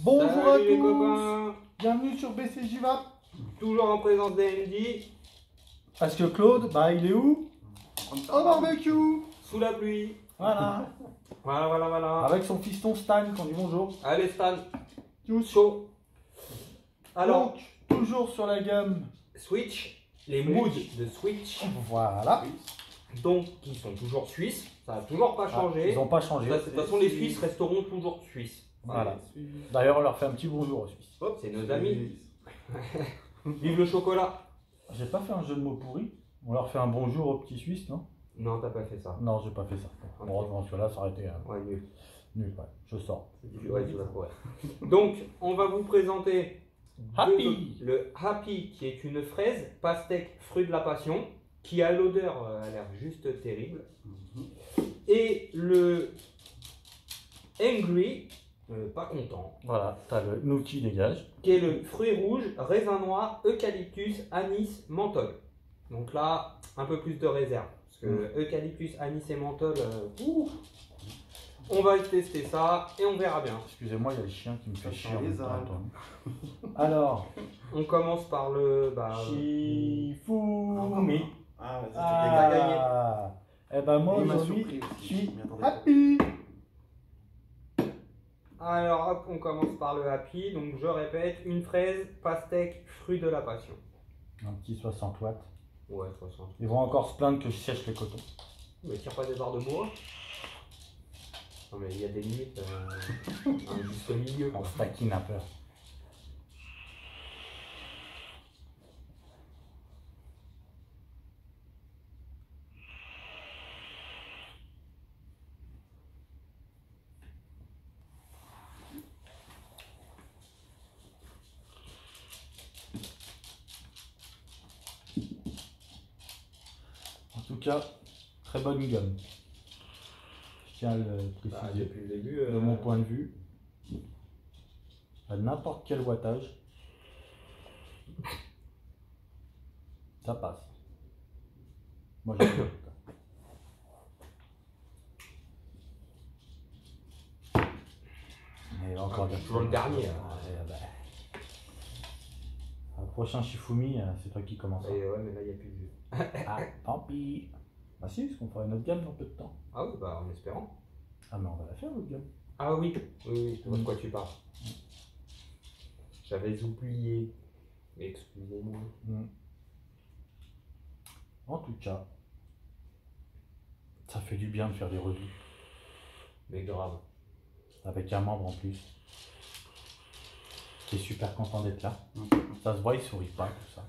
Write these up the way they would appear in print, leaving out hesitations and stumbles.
Bonjour Salut à les tous, copains. bienvenue sur BCJ Vap. Toujours en présence d'Andy, Parce que Claude, bah il est où? Au barbecue. sous la pluie. Voilà. Voilà. Avec son fiston Stan, qu'on dit bonjour. Allez Stan, Tous. chaud. Alors, Donc, toujours sur la gamme. Switch, les moods de Switch, Voilà. donc qui sont toujours suisses, ça n'a toujours pas changé. Ils n'ont pas changé. De toute façon, les Suisses resteront toujours Suisses. Voilà. D'ailleurs, on leur fait un petit bonjour aux Suisses. Hop, c'est nos amis. Vive le chocolat. J'ai pas fait un jeu de mots pourri. On leur fait un bonjour aux petits Suisses, non? Non, t'as pas fait ça. Non, j'ai pas fait ça. Ok. Heureusement, celui-là, ça aurait été Ouais, nul. nul. Ouais. Je sors. Ouais, tu vas courir. Donc, on va vous présenter Happy. le Happy, qui est une fraise, pastèque, fruit de la passion, qui a l'odeur, a l'air juste terrible. Et le Angry, pas content, Voilà, t'as le nous qui dégage. qui est le fruit rouge, raisin noir, eucalyptus, anis, menthol. Donc là, un peu plus de réserve. Parce que eucalyptus, anis et menthol, on va tester ça et on verra bien. Excusez-moi, il y a le chien qui me fait chier. en les même temps, arbres. attends. Alors, On commence par le... Shifumi. Ah, vas-y, Ah, eh ben moi il m'a aujourd'hui, surpris je aussi. suis Je m'y attendais pas. happy. Alors hop, on commence par le Happy. Donc je répète, une fraise, pastèque, fruit de la passion. Un petit 60 watts. Ouais, 60. Ils vont encore se plaindre que je sèche les cotons. Mais tire pas des barres de bois. Non mais il y a des limites, un juste milieu On quoi. se taquine un peu. En tout cas, très bonne gamme. Je tiens à le Bah, préciser. depuis le début, De mon point de vue, à n'importe quel wattage, ça passe. Moi j'aime bien. Mais encore des toujours le dernier, hein. Le prochain Shifumi, c'est toi qui commence. Et ouais, mais là il n'y a plus de jus. Ah, tant pis. Bah si, parce qu'on fera une autre gamme dans peu de temps. Ah oui, bah en espérant. Ah mais on va la faire l'autre gamme. Ah oui, je vois de quoi tu parles. J'avais oublié. Excusez-moi. En tout cas, ça fait du bien de faire des revues. Mais grave. Avec un membre en plus. Qui est super content d'être là. Ça se voit, il sourit pas, tout ça.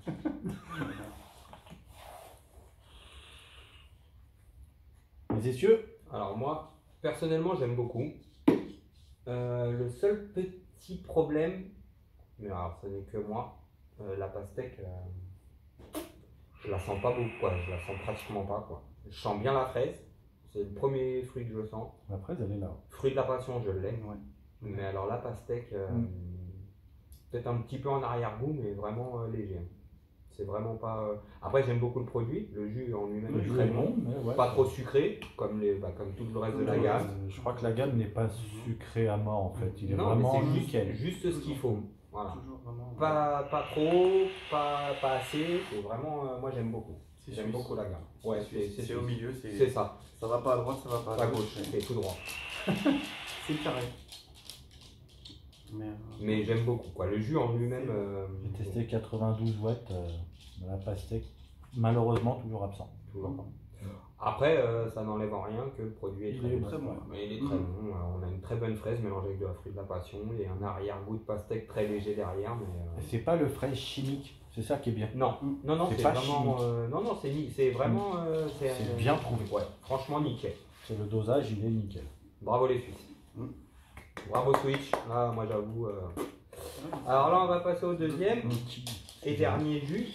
Les essieux, Alors moi, personnellement, j'aime beaucoup. Le seul petit problème, mais alors ce n'est que moi, la pastèque, je la sens pas beaucoup, quoi. Je la sens pratiquement pas, quoi. Je sens bien la fraise, c'est le premier fruit que je sens. la fraise, elle est là. Fruit de la passion, je l'ai. Ouais. Mais alors la pastèque, peut-être un petit peu en arrière-goût, mais vraiment léger. C'est vraiment pas. Après, j'aime beaucoup le produit, le jus en lui-même Le est jus très est bon. bon, mais ouais. Pas trop sucré, comme tout le reste de la gamme. Je crois que la gamme n'est pas sucrée à mort en fait. Il est Non, mais vraiment c'est nickel. juste ce qu'il faut. Voilà. Toujours vraiment. Pas trop, pas assez. C'est vraiment, moi j'aime beaucoup. C'est J'aime suisse. beaucoup la gamme. Ouais, C'est au milieu, C'est c'est ça. ça va pas à droite, ça va pas À gauche, c'est tout droit. C'est carré. Mais Mais j'aime beaucoup quoi. Le jus en lui-même. J'ai testé 92 watts de la pastèque. Malheureusement, toujours absent. Toujours pas. Après, ça n'enlève en rien que le produit est Il très est bon. très bon. Mais il est très bon. On a une très bonne fraise mélangée avec de la fruit de la passion et un arrière-goût de pastèque très léger derrière. Mais C'est pas le fraise chimique, c'est ça qui est bien. non, C'est c'est pas vraiment. Non, c'est vraiment. C'est bien trouvé. Ouais, franchement nickel. C'est le dosage, il est nickel. Bravo les Suisses. Bravo Switch. Là, moi j'avoue. Alors là, on va passer au deuxième et dernier jus,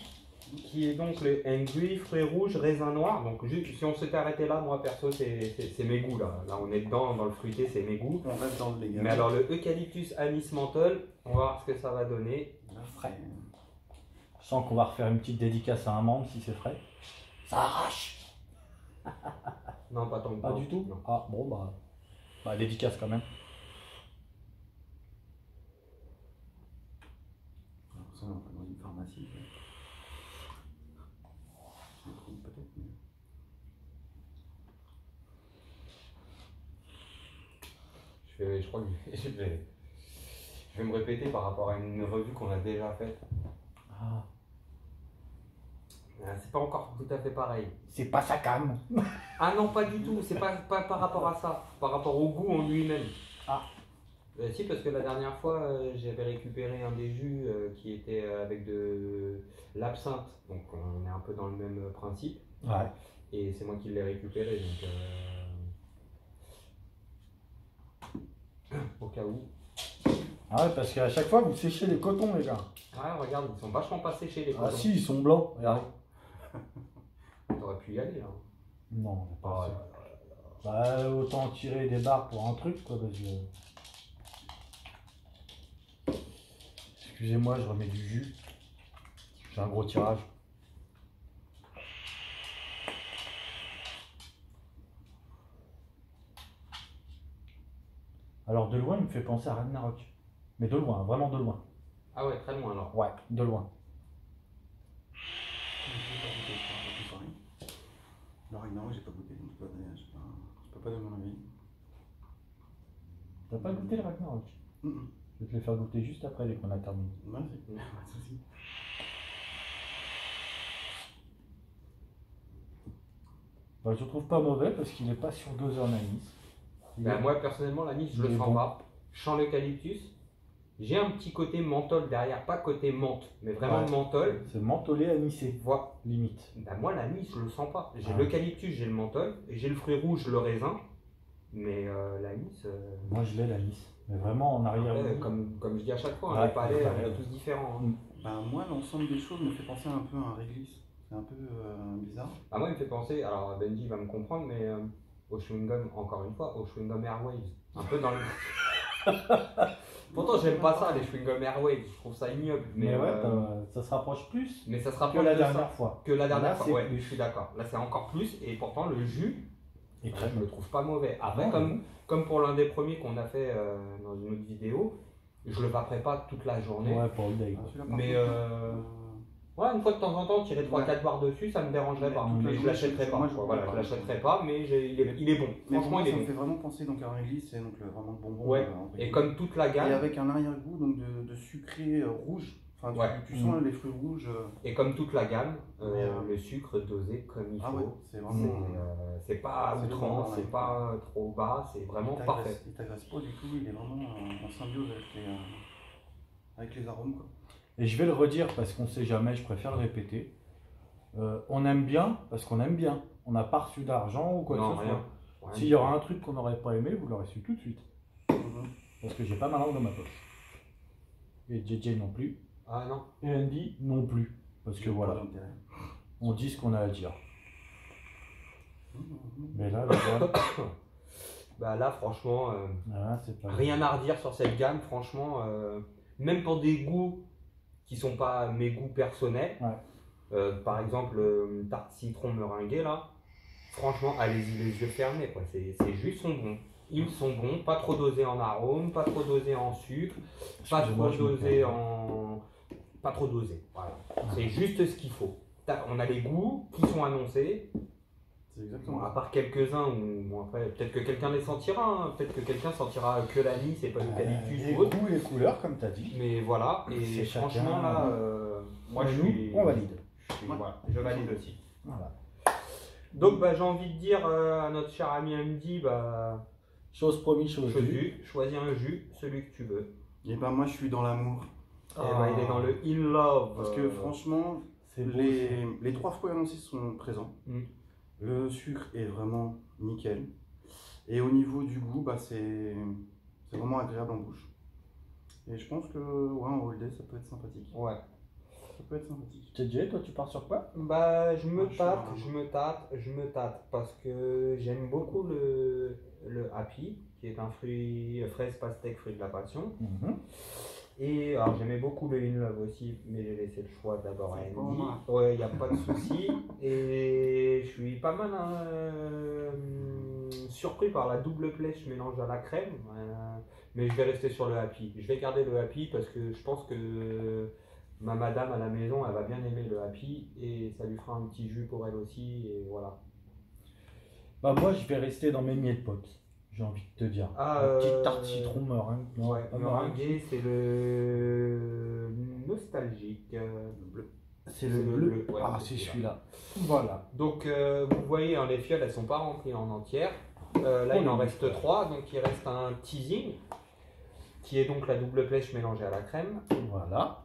qui est donc le Angry, fruits rouges, raisin noir. Donc juste, si on s'était arrêté là, moi perso, c'est mes goûts là. Là, on est dedans, dans le fruité, c'est mes goûts. on reste dans le légal. Mais alors le eucalyptus, anis, menthol, on va voir ce que ça va donner. Frais. Je sens qu'on va refaire une petite dédicace à un membre si c'est frais. Ça arrache. Non, pas tant que Pas non. du tout. Non. Ah bon bah dédicace quand même. ça dans une pharmacie. Je me trompe peut-être. Mais... Je crois que je vais me répéter par rapport à une revue qu'on a déjà faite. Ah, C'est pas encore tout à fait pareil. c'est pas sa cam. Ah non, pas du tout, c'est pas par rapport à ça, par rapport au goût en lui-même. Ah. Si, parce que la dernière fois, j'avais récupéré un des jus qui était avec de l'absinthe, donc on est un peu dans le même principe, Ouais. et c'est moi qui l'ai récupéré, donc au cas où. Ah ouais, parce qu'à chaque fois, vous séchez les cotons, les gars. Ouais, regarde, ils sont vachement passés chez les Ah cotons. si, ils sont blancs. Regarde. T'aurais pu y aller, hein. Non, c'est Ah, pas ouais. ça. Bah, autant tirer des barres pour un truc, quoi, parce que... Excusez-moi, je remets du jus. J'ai un gros tirage. Alors, de loin, il me fait penser à Ragnarok. Mais de loin, vraiment de loin. Ah ouais, très loin alors. Ouais, de loin. Non, non, j'ai pas goûté, donc je peux pas donner mon avis. T'as pas goûté le Ragnarok? Je vais te le faire goûter juste après, dès qu'on a terminé. Vas-y, pas de soucis. Bah, je trouve pas mauvais parce qu'il est pas surdosé en anis. Bah, moi personnellement, l'anis, je il le est sens bon. pas. Je sens l'eucalyptus. J'ai un petit côté menthol derrière, pas côté menthe, mais vraiment Ouais. menthol. C'est mentholé anisé, Vois. limite. Bah, moi, l'anis, je le sens pas. J'ai Ah. l'eucalyptus, j'ai le menthol, j'ai le fruit rouge, le raisin. Mais l'anis, Moi, je l'ai l'anis. Mais vraiment en arrière. comme je dis à chaque fois, Ouais, les palais, ouais. on est tous différents. Hein. Bah, moi, l'ensemble des choses me fait penser un peu à un réglisse. C'est un peu bizarre. Ah, moi, il me fait penser, alors Benji va me comprendre, mais au chewing-gum, encore une fois, au chewing-gum Airwaves. Un peu dans le. Pourtant, j'aime pas ça, les chewing-gum Airwaves, je trouve ça ignoble. Mais ouais, ça se rapproche plus mais ça se que rapproche la de ça. dernière fois. Que la dernière Là, fois, c'est ouais, plus. je suis d'accord. Là, c'est encore plus, et pourtant, le jus, Et je très le bon. trouve pas mauvais. Après, Non, comme pour l'un des premiers qu'on a fait dans une autre vidéo, je le vaperai pas toute la journée. Ouais, pour le day. Ah, celui-là, par Mais, contre, Ouais, une fois de temps en temps, tirer 3-4 Ouais. barres dessus, ça me dérangerait Mais pas. toute la Mais je journée, l'achèterais pas. moi, je quoi. pourrais Voilà, pas. je l'achèterais pas, mais il est bon. mais Franchement, il est ça me bon. fait vraiment penser donc à un réglisse, c'est donc vraiment le bonbon. Ouais. entre Et guillemets. comme toute la Et gamme, avec un arrière-goût donc de sucré rouge. Enfin, Ouais. tu sens les fruits rouges. et comme toute la gamme, Mais, le sucre dosé comme il Ah faut. ouais, c'est vraiment. C'est pas c'est outrant, vraiment, c'est ouais. pas trop bas, c'est vraiment parfait. Il t'agresse pas du tout, il est vraiment en symbiose avec les arômes. Quoi. Et je vais le redire parce qu'on sait jamais, je préfère le répéter. On aime bien parce qu'on aime bien. On n'a pas reçu d'argent ou quoi Non, que ce rien. soit. Ouais. S'il y aura un truc qu'on n'aurait pas aimé, vous l'aurez su tout de suite. Mhm. Parce que j'ai pas ma langue dans ma poche. Et JJ non plus. Ah non. Et Andy non plus. Parce que voilà, Pas d'intérêt. on dit ce qu'on a à dire. Mhm. Mais là, le gars, Bah là, franchement, ah, c'est pas. rien à redire sur cette gamme. Franchement, même pour des goûts qui sont pas mes goûts personnels. Ouais. Par exemple, une tarte citron meringuée là. Franchement, allez-y les yeux fermés. Quoi. Ces jus sont bons. Ils sont bons, pas trop dosés en arôme, pas trop dosés en sucre, pas Excusez-moi, trop je me dosés perds. en. Pas trop dosés. Voilà. C'est juste ce qu'il faut. On a les goûts qui sont annoncés. C'est exactement Bon, à ça. part quelques-uns où, bon, après, peut-être que quelqu'un les sentira, hein. Peut-être que quelqu'un sentira que l'anis et pas l'eucalyptus Les ou autre. goûts et les couleurs, comme tu as dit. Mais voilà, et C'est chacun, franchement là, moi je nous, suis. on valide. Voilà, je valide aussi. Voilà. Donc bah, j'ai envie de dire à notre cher ami Andy, bah, Chose promise, chose due. choisis un jus, celui que tu veux. Et ben moi je suis dans l'amour. Et bah, il est dans le In Love. Parce que franchement, C'est beau. les 3 fruits annoncés sont présents. Mm. Le sucre est vraiment nickel. Et au niveau du goût, bah, c'est vraiment agréable en bouche. Et je pense que ouais, en holiday, ça peut être sympathique. Ouais. Ça peut être sympathique. JJ, toi, tu pars sur quoi? Bah, je me Ah, je suis tâte, dans- je me tâte, parce que j'aime beaucoup le Happy, qui est un fruit, fraise, pastèque, fruit de la passion. Mhm. Et alors j'aimais beaucoup le In Love aussi, mais j'ai laissé le choix d'abord à C'est pas Andy. mal. Ouais, il n'y a pas de souci. Et je suis pas mal surpris par la double pêche mélange à la crème. Mais je vais rester sur le Happy. Je vais garder le Happy parce que je pense que ma madame à la maison, elle va bien aimer le Happy et ça lui fera un petit jus pour elle aussi. Et voilà. Bah moi je vais rester dans mes miettes potes, j'ai envie de te dire. Ah, La petite tarte citron meringue. Non, Ouais, pas meringué, c'est le nostalgique. Le bleu. C'est le bleu. Ouais, Ah c'est celui-là. Voilà. Donc vous voyez, hein, les fioles, elles sont pas remplies en entière. Là, il en reste 3, donc il reste un teasing, qui est donc la double pêche mélangée à la crème. Voilà.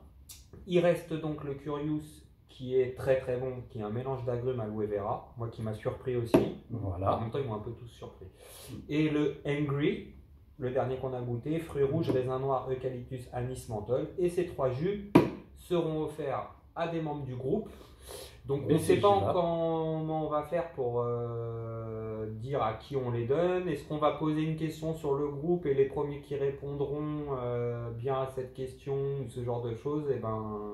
Il reste donc le Curious, qui est très très bon, qui est un mélange d'agrumes aloe vera, moi qui m'a surpris aussi. Voilà. En même temps, ils m'ont un peu tous surpris. Et le Angry, le dernier qu'on a goûté, fruits rouges, raisin noir, eucalyptus, anis, menthol. Et ces 3 jus seront offerts à des membres du groupe. Donc on ne sait pas encore comment on va faire pour dire à qui on les donne. Est-ce qu'on va poser une question sur le groupe et les premiers qui répondront bien à cette question ou ce genre de choses, et ben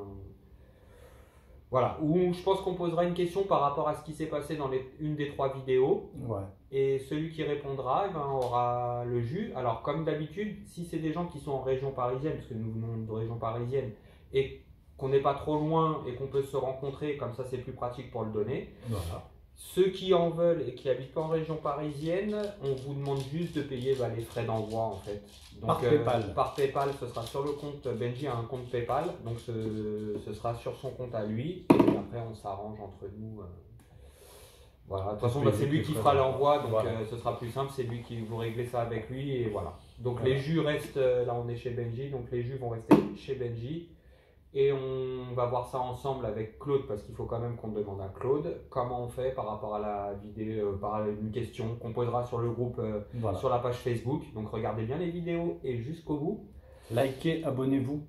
voilà. Ou je pense qu'on posera une question par rapport à ce qui s'est passé dans une des 3 vidéos. Ouais. Et celui qui répondra, eh ben, aura le jus. Alors comme d'habitude, si c'est des gens qui sont en région parisienne, parce que nous venons de région parisienne, et qu'on n'est pas trop loin et qu'on peut se rencontrer, comme ça c'est plus pratique pour le donner. Voilà. Ceux qui en veulent et qui habitent pas en région parisienne, on vous demande juste de payer les frais d'envoi en fait. Donc, par PayPal. Par PayPal, ce sera sur le compte. Benji a un compte PayPal, donc ce sera sur son compte à lui. Et après on s'arrange entre nous. Voilà. De toute façon, c'est lui qui fera l'envoi, donc voilà. Ce sera plus simple. C'est lui qui vous réglez ça avec lui et voilà. Donc voilà. Les jus restent, là on est chez Benji, donc les jus vont rester chez Benji. Et on va voir ça ensemble avec Claude, parce qu'il faut quand même qu'on demande à Claude comment on fait par rapport à la vidéo, par une question qu'on posera sur le groupe, voilà. Sur la page Facebook. Donc regardez bien les vidéos et jusqu'au bout. Likez, abonnez-vous.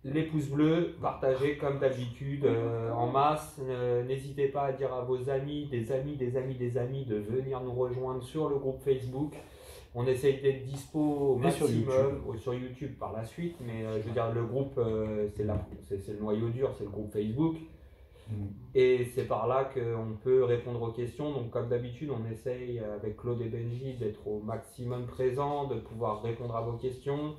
Les pouces bleus, partagez comme d'habitude en masse. N'hésitez pas à dire à vos amis, des amis de venir nous rejoindre sur le groupe Facebook. On essaye d'être dispo au maximum sur YouTube par la suite, mais je veux dire, le groupe, c'est le noyau dur, c'est le groupe Facebook. Et c'est par là qu'on peut répondre aux questions. Donc comme d'habitude, on essaye avec Claude et Benji d'être au maximum présent, de pouvoir répondre à vos questions,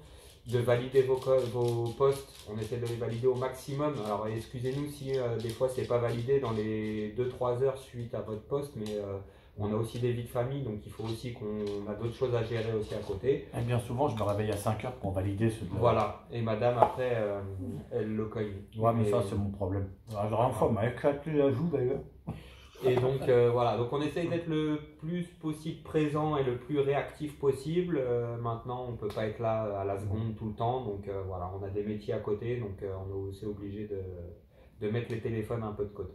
de valider vos posts. On essaie de les valider au maximum. Alors excusez-nous si des fois c'est pas validé dans les 2-3 heures suite à votre post, mais on a aussi des vies de famille, donc il faut aussi qu'on a d'autres choses à gérer aussi à côté. Et bien souvent, je me réveille à 5 heures pour valider ce. Voilà, et madame après, elle le cogne. Ouais, mais ça c'est mon problème. La dernière fois, m'a éclaté la joue d'ailleurs. Et donc voilà, donc on essaye d'être le plus possible présent et le plus réactif possible. Maintenant, on ne peut pas être là à la seconde tout le temps, donc voilà, on a des métiers à côté, donc on est aussi obligé de mettre les téléphones un peu de côté.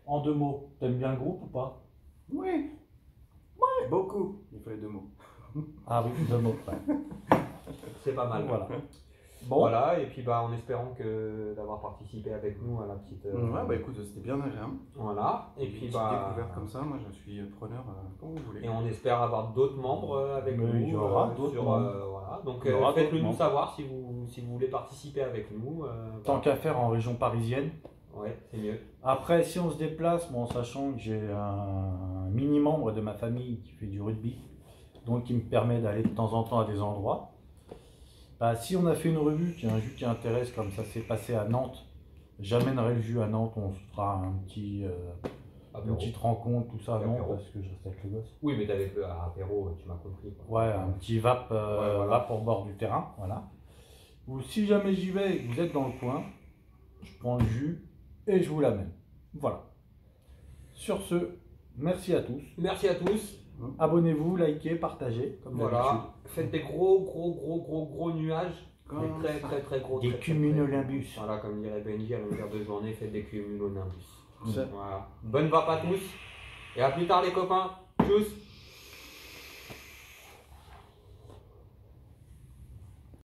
En 2 mots, t'aimes bien le groupe ou pas? Oui. Ouais, beaucoup. Il faut les 2 mots. Ah oui, 2 mots. Ouais. C'est pas mal. Voilà. Bon. Voilà, et puis en espérant d'avoir participé avec nous à la petite. Ouais, bah écoute, c'était bien agréable. Voilà, et puis découverte comme ça, moi je suis preneur quand vous voulez. Et on espère avoir d'autres membres avec nous. Il y aura d'autres membres. Voilà. Donc faites-le nous savoir si vous voulez participer avec nous. Tant qu'à faire en région parisienne. Ouais, c'est mieux. Après, si on se déplace, bon, en sachant que j'ai un mini-membre de ma famille qui fait du rugby, donc qui me permet d'aller de temps en temps à des endroits. Bah, si on a fait une revue, qu'il y a un jus qui intéresse, comme ça s'est passé à Nantes, j'amènerai le jus à Nantes, on se fera une petite rencontre, tout ça, non, parce que je reste avec les gosses. Oui, mais t'avais fait un apéro, tu m'as compris. Quoi. Ouais, un petit vape, vape au bord du terrain, voilà. Ou si jamais j'y vais et que vous êtes dans le coin, je prends le jus et je vous l'amène. Voilà. Sur ce, merci à tous. Merci à tous. Abonnez-vous, likez, partagez. Comme voilà. Faites des gros nuages. Des très gros. Des cumulonimbus. Voilà, comme dirait Benji à longueur de journée, faites des cumulonimbus. Voilà. Bonne vape à tous. Et à plus tard les copains. Tchuss.